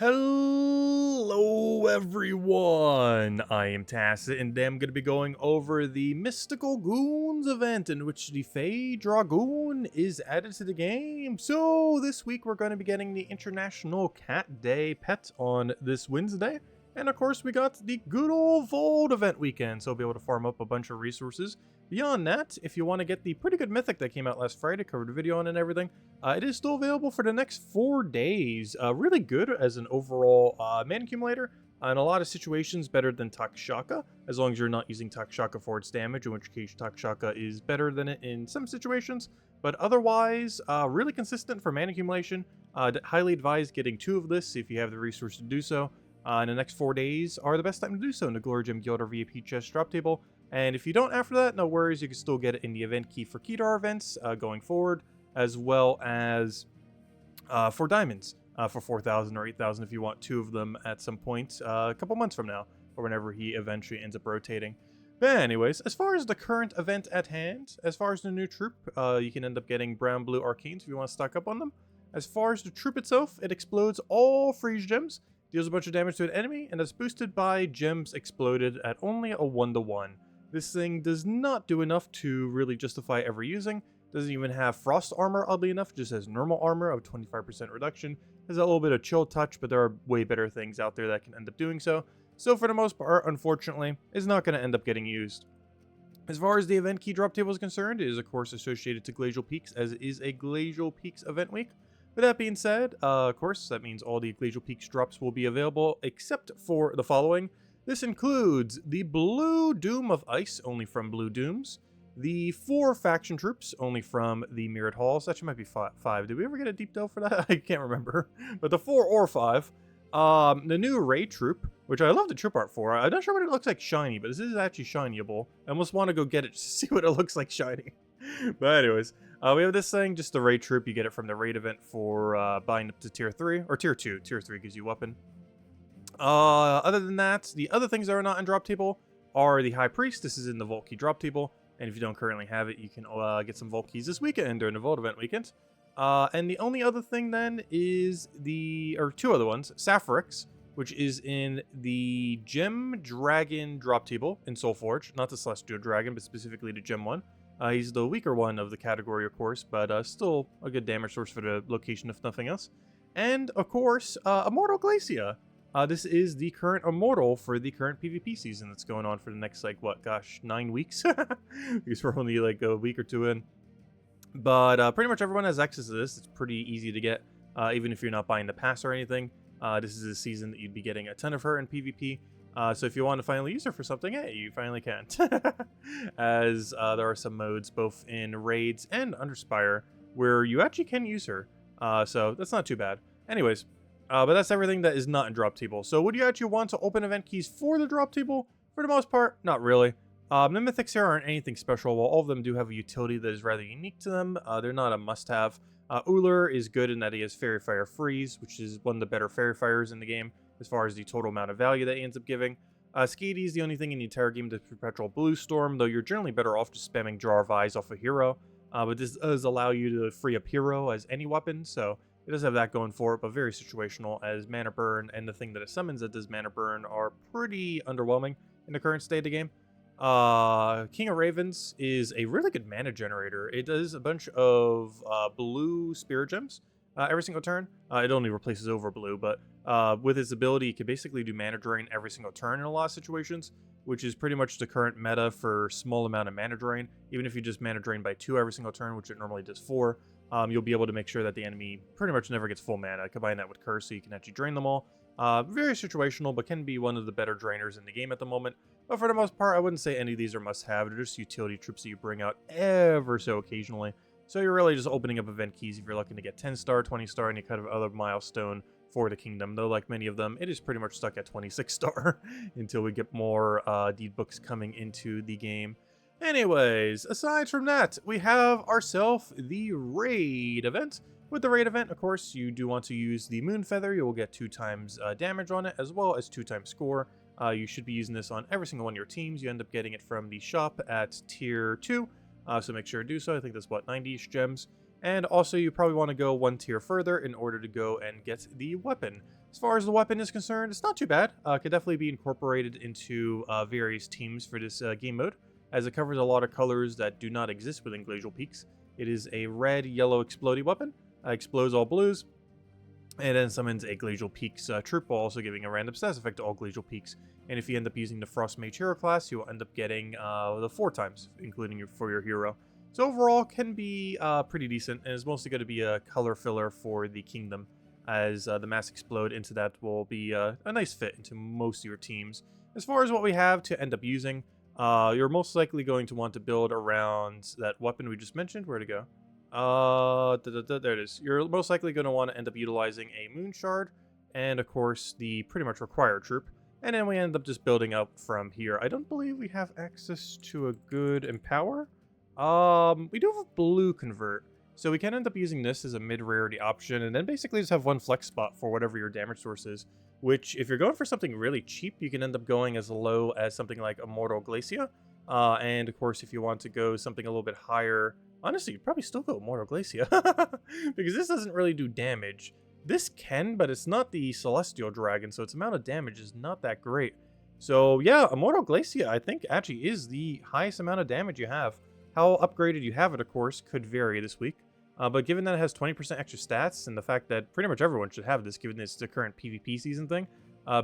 Hello everyone, I am Tacit and I'm going to be going over the Mystical Goons event in which the Fey Dragoon is added to the game. So this week we're going to be getting the International Cat Day pet on this Wednesday. And of course we got the good old Vault event weekend, so we'll be able to farm up a bunch of resources. Beyond that, if you want to get the pretty good Mythic that came out last Friday, covered a video on it and everything, it is still available for the next 4 days. Really good as an overall mana accumulator. In a lot of situations, better than Takshaka, as long as you're not using Takshaka for its damage, in which case Takshaka is better than it in some situations. But otherwise, really consistent for mana accumulation. Highly advise getting 2 of this if you have the resource to do so. In the next 4 days are the best time to do so in the Glory Gem Guild or VIP chest drop table. And if you don't after that, no worries, you can still get it in the event key for Kedar events going forward, as well as for diamonds for 4,000 or 8,000 if you want 2 of them at some point a couple months from now, or whenever he eventually ends up rotating. But anyways, as far as the current event at hand, as far as the new troop, you can end up getting brown, blue arcanes if you want to stock up on them. As far as the troop itself, it explodes all freeze gems, deals a bunch of damage to an enemy, and is boosted by gems exploded at only a 1-to-1. This thing does not do enough to really justify ever using. Doesn't even have frost armor, oddly enough, just has normal armor of 25% reduction. Has a little bit of chill touch, but there are way better things out there that can end up doing so. So for the most part, unfortunately, is not going to end up getting used. As far as the event key drop table is concerned, it is of course associated to Glacial Peaks, as it is a Glacial Peaks event week. With that being said, of course, that means all the Glacial Peaks drops will be available, except for the following. This includes the Blue Doom of Ice, only from Blue Dooms. The 4 faction troops, only from the Mirrored Halls. Actually, might be 5. Did we ever get a deep delve for that? I can't remember. But the 4 or 5. The new Ray troop, which I love the troop art for. I'm not sure what it looks like shiny, but this is actually shinyable. I almost want to go get it just to see what it looks like shiny. But anyways, we have this thing, just the Raid troop. You get it from the Raid event for buying up to tier 3, or tier 2. Tier 3 gives you weapon. Other than that, the other things that are not in drop table are the High Priest. This is in the Vault Key drop table. And if you don't currently have it, you can get some Vault Keys this weekend during the Vault event weekend. And the only other thing then is or 2 other ones, Sapphirex, which is in the Gem Dragon drop table in Soulforge. Not the Celestial Dragon, but specifically the Gem one. He's the weaker one of the category, of course, but still a good damage source for the location, if nothing else. And, of course, Immortal Glacia. This is the current Immortal for the current PvP season that's going on for the next, 9 weeks? Because we're only, a week or 2 in. But pretty much everyone has access to this. It's pretty easy to get, even if you're not buying the pass or anything. This is a season that you'd be getting a ton of her in PvP. So if you want to finally use her for something, hey, you finally can. As there are some modes, both in Raids and Under Spire, where you actually can use her. So that's not too bad. Anyways. But that's everything that is not in drop table. So would you actually want to open event keys for the drop table? For the most part, not really. The Mythics here aren't anything special, while all of them do have a utility that is rather unique to them. They're not a must-have. Uller is good in that he has Fairy Fire Freeze, which is one of the better Fairy Fires in the game, as far as the total amount of value that he ends up giving. Skady is the only thing in the entire game that's Perpetual Blue Storm, though you're generally better off just spamming Jar of Eyes off a hero. But this does allow you to free up Hero as any weapon, so it does have that going for it, but very situational, as Mana Burn and the thing that it summons that does Mana Burn are pretty underwhelming in the current state of the game. King of Ravens is a really good mana generator. It does a bunch of blue Spirit Gems every single turn. It only replaces over blue, but with its ability, it can basically do Mana Drain every single turn in a lot of situations, which is pretty much the current meta for small amount of Mana Drain. Even if you just Mana Drain by 2 every single turn, which it normally does 4, you'll be able to make sure that the enemy pretty much never gets full mana. Combine that with Curse so you can actually drain them all. Very situational, but can be one of the better drainers in the game at the moment. But for the most part, I wouldn't say any of these are must-have. They're just utility troops that you bring out ever so occasionally. So you're really just opening up event keys if you're looking to get 10-star, 20-star, any kind of other milestone for the kingdom. Though, like many of them, it is pretty much stuck at 26-star until we get more deed books coming into the game. Anyways, aside from that, we have ourselves the Raid event. With the Raid event, of course, you do want to use the Moon Feather. You will get 2 times damage on it, as well as 2 times score. You should be using this on every single one of your teams. You end up getting it from the shop at tier 2, so make sure to do so. I think that's, 90-ish gems. And also, you probably want to go one tier further in order to go and get the weapon. As far as the weapon is concerned, it's not too bad. Could definitely be incorporated into various teams for this game mode, as it covers a lot of colors that do not exist within Glacial Peaks. It is a red, yellow, explodey weapon. Explodes all blues, and then summons a Glacial Peaks troop, while also giving a random status effect to all Glacial Peaks. And if you end up using the Frost Mage hero class, you will end up getting the 4 times, including for your hero. So overall, can be pretty decent, and is mostly going to be a color filler for the Kingdom, as the Mass Explode into that will be a nice fit into most of your teams. As far as what we have to end up using, you're most likely going to want to build around that weapon we just mentioned. Where'd it go? There it is. You're most likely going to want to end up utilizing a Moon Shard, and of course the pretty much required troop. And then we end up just building up from here. I don't believe we have access to a good Empower. We do have a blue convert, so we can end up using this as a mid-rarity option, and then basically just have one flex spot for whatever your damage source is, which if you're going for something really cheap, you can end up going as low as something like Immortal Glacia, and of course if you want to go something a little bit higher, honestly, you'd probably still go Immortal Glacia, because this doesn't really do damage. This can, but it's not the Celestial Dragon, so its amount of damage is not that great. So yeah, Immortal Glacia, I think, actually is the highest amount of damage you have. How upgraded you have it, of course, could vary this week. But given that it has 20% extra stats, and the fact that pretty much everyone should have this, given it's the current PvP season thing,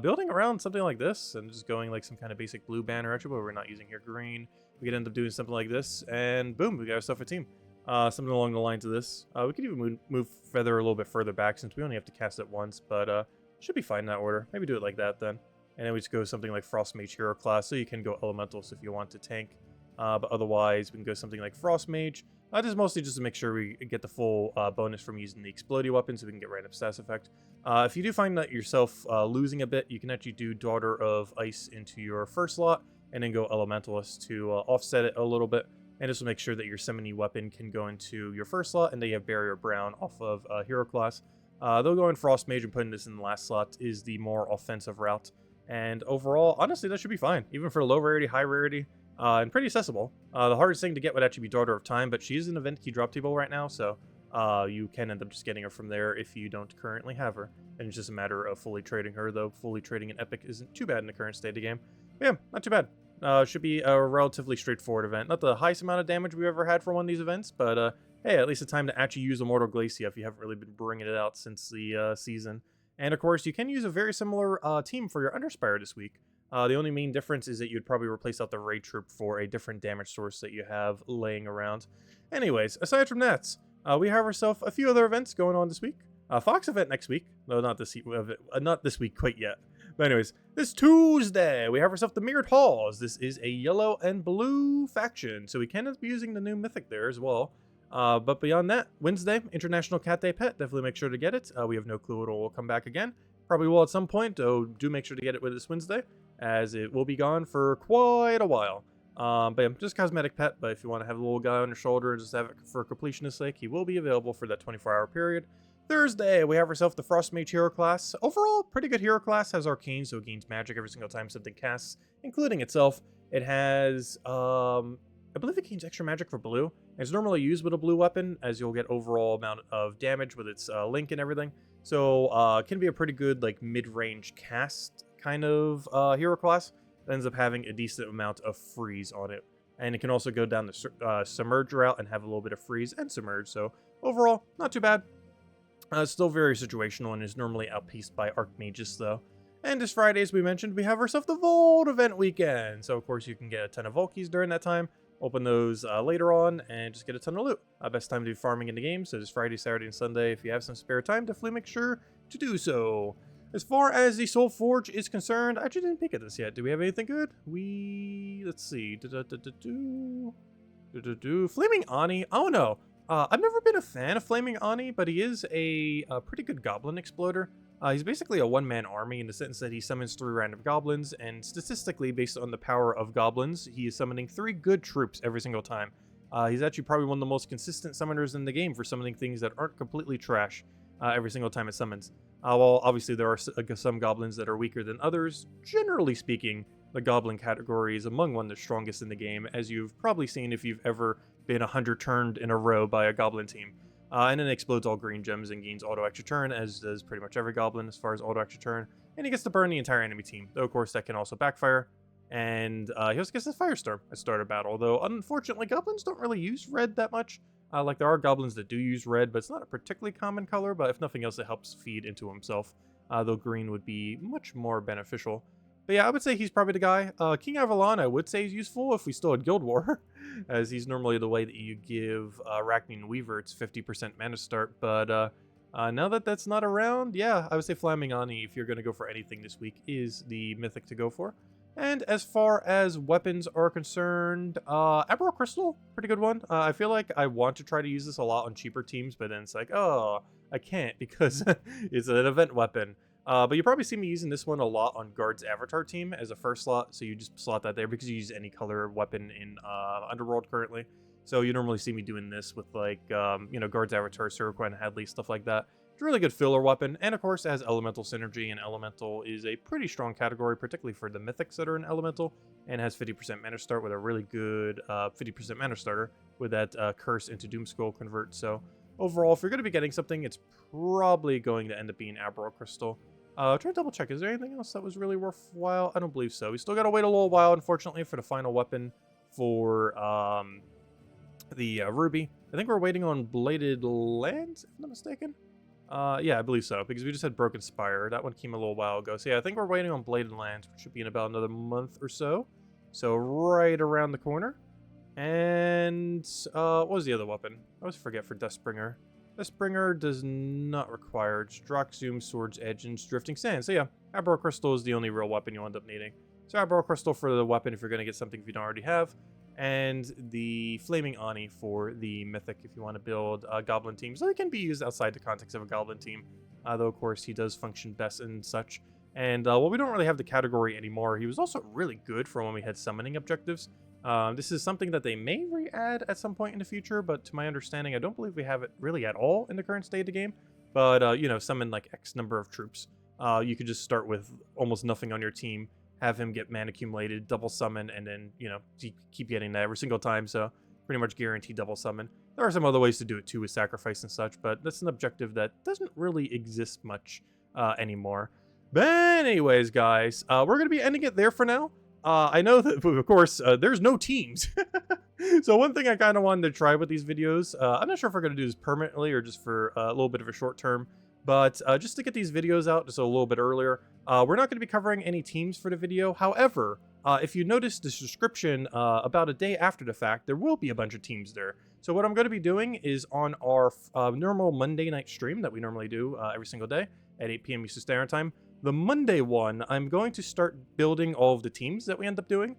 building around something like this, and just going like some kind of basic blue banner attribute, we're not using here green, we could end up doing something like this, and boom, we got ourselves a team. Something along the lines of this. We could even move Feather a little bit further back, since we only have to cast it once, but should be fine in that order. Maybe do it like that then. And then we just go something like Frost Mage hero class, so you can go Elementals if you want to tank. But otherwise, we can go something like Frost Mage. This is mostly just to make sure we get the full bonus from using the Explodey weapon, so we can get random status effect. If you do find that yourself losing a bit, you can actually do Daughter of Ice into your first slot, and then go Elementalist to offset it a little bit. And this will make sure that your summoning weapon can go into your first slot, and then you have Barrier Brown off of hero class. They'll go in Frost Mage, and putting this in the last slot is the more offensive route. And overall, honestly, that should be fine, even for low rarity, high rarity. And pretty accessible. The hardest thing to get would actually be Daughter of Time, but she is an event key drop table right now, so you can end up just getting her from there if you don't currently have her. And it's just a matter of fully trading her, though fully trading an Epic isn't too bad in the current state of the game. But yeah, not too bad. Should be a relatively straightforward event. Not the highest amount of damage we've ever had for one of these events, but hey, at least a time to actually use Immortal Glacia if you haven't really been bringing it out since the season. And of course, you can use a very similar team for your Underspire this week. The only main difference is that you'd probably replace out the Raid Troop for a different damage source that you have laying around. Anyways, aside from that, we have ourselves a few other events going on this week. Fox event next week. No, not this week quite yet. But anyways, this Tuesday, we have ourselves the Mirrored Halls. This is a yellow and blue faction, so we can be using the new Mythic there as well. But beyond that, Wednesday, International Cat Day Pet. Definitely make sure to get it. We have no clue when it will come back again. Probably will at some point, though do make sure to get it with this Wednesday, as it will be gone for quite a while. But yeah, just cosmetic pet, but if you want to have a little guy on your shoulder and just have it for completionist sake, he will be available for that 24-hour period. Thursday, we have ourselves the Frost Mage hero class. Overall, pretty good hero class. Has Arcane, so it gains magic every single time something casts, including itself. It has, I believe it gains extra magic for blue. It's normally used with a blue weapon, as you'll get overall amount of damage with its link and everything. So, it can be a pretty good, like, mid-range cast kind of hero class. It ends up having a decent amount of freeze on it. And it can also go down the submerge route and have a little bit of freeze and submerge. So, overall, not too bad. It's still very situational and is normally outpaced by Archmages, though. And this Friday, as we mentioned, we have ourselves the Vault event weekend. So, of course, you can get a ton of Volkies during that time. Open those later on and just get a ton of loot. Best time to be farming in the game. So, this Friday, Saturday, and Sunday. If you have some spare time, definitely make sure to do so. As far as the Soul Forge is concerned, I actually didn't peek at this yet. Do we have anything good? Let's see. Flaming Ani. Oh, no. I've never been a fan of Flaming Ani, but he is a pretty good goblin exploder. He's basically a one-man army in the sense that he summons 3 random goblins, and statistically, based on the power of goblins, he is summoning 3 good troops every single time. He's actually probably one of the most consistent summoners in the game for summoning things that aren't completely trash every single time it summons. Well, obviously there are some goblins that are weaker than others. Generally speaking, the goblin category is among one of the strongest in the game, as you've probably seen if you've ever been 100 turned in a row by a goblin team. And then it explodes all green gems and gains auto extra turn, as does pretty much every goblin as far as auto extra turn. And he gets to burn the entire enemy team, though of course that can also backfire. And he also gets a Firestorm at start of battle, though unfortunately goblins don't really use red that much. Like there are goblins that do use red, but it's not a particularly common color, but if nothing else it helps feed into himself, though green would be much more beneficial. But yeah, I would say he's probably the guy. King Avalon, I would say is useful if we still had Guild War, as he's normally the way that you give Arachnian Weaver its 50% mana start. But now that that's not around, yeah, I would say Flaming Ani, if you're going to go for anything this week, is the Mythic to go for. And as far as weapons are concerned, Emerald Crystal, pretty good one. I feel like I want to try to use this a lot on cheaper teams, but then it's like, oh, I can't because it's an event weapon. But you probably see me using this one a lot on Guard's Avatar team as a first slot, so you just slot that there because you use any color weapon in Underworld currently. So you normally see me doing this with like, Guard's Avatar, Surquan, Hadley, stuff like that. It's a really good filler weapon, and of course it has Elemental Synergy, and Elemental is a pretty strong category, particularly for the Mythics that are in Elemental, and has 50% mana start with a really good 50% mana starter with that Curse into Doomskull convert. So overall, if you're going to be getting something, it's probably going to end up being Emerald Crystal. Try to double check, is there anything else that was really worthwhile? I don't believe so. We still got to wait a little while, unfortunately, for the final weapon for the Ruby. I think we're waiting on Bladed Lands, if I'm not mistaken. Yeah, I believe so, because we just had Broken Spire. That one came a little while ago. So yeah, I think we're waiting on Bladed Lands, which should be in about another month or so. So right around the corner. And what was the other weapon? I always forget for Deathbringer. Deathbringer does not require Droxzoom, Sword's Edge, and Drifting Sand. So yeah, Emerald Crystal is the only real weapon you'll end up needing. So Emerald Crystal for the weapon if you're going to get something if you don't already have. And the Flaming Ani for the Mythic if you want to build a Goblin team. So it can be used outside the context of a Goblin team, though of course he does function best and such. And while we don't really have the category anymore, he was also really good for when we had summoning objectives. This is something that they may re-add at some point in the future, but to my understanding, I don't believe we have it really at all in the current state of the game. But, summon like X number of troops. You could just start with almost nothing on your team, have him get mana accumulated, double summon, and then, keep getting that every single time, so pretty much guarantee double summon. There are some other ways to do it too with sacrifice and such, but that's an objective that doesn't really exist much anymore. But anyways, guys, we're going to be ending it there for now. I know that, of course, there's no teams. So one thing I kind of wanted to try with these videos, I'm not sure if we're going to do this permanently or just for a little bit of a short term, but just to get these videos out just a little bit earlier, we're not going to be covering any teams for the video. However, if you notice this description, about a day after the fact, there will be a bunch of teams there. So what I'm going to be doing is on our normal Monday night stream that we normally do every single day at 8 p.m. Eastern Standard Time, the Monday one, I'm going to start building all of the teams that we end up doing.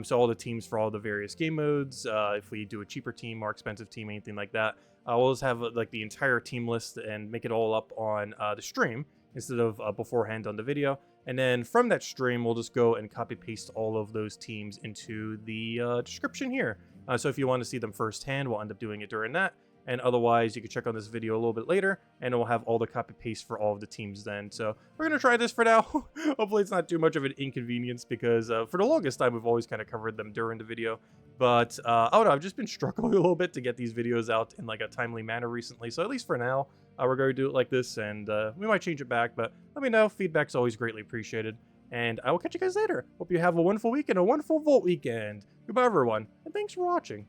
So all the teams for all the various game modes, if we do a cheaper team, more expensive team, anything like that, we'll just have like the entire team list and make it all up on the stream instead of beforehand on the video. And then from that stream, we'll just go and copy paste all of those teams into the description here. So if you want to see them firsthand, we'll end up doing it during that. And otherwise, you can check on this video a little bit later, and it will have all the copy paste for all of the teams then. So we're going to try this for now. Hopefully it's not too much of an inconvenience, because for the longest time, we've always kind of covered them during the video. But, I don't know, I've just been struggling a little bit to get these videos out in like a timely manner recently. So at least for now, we're going to do it like this, and we might change it back, but let me know. Feedback's always greatly appreciated. And I will catch you guys later. Hope you have a wonderful week and a wonderful Volt weekend. Goodbye, everyone, and thanks for watching.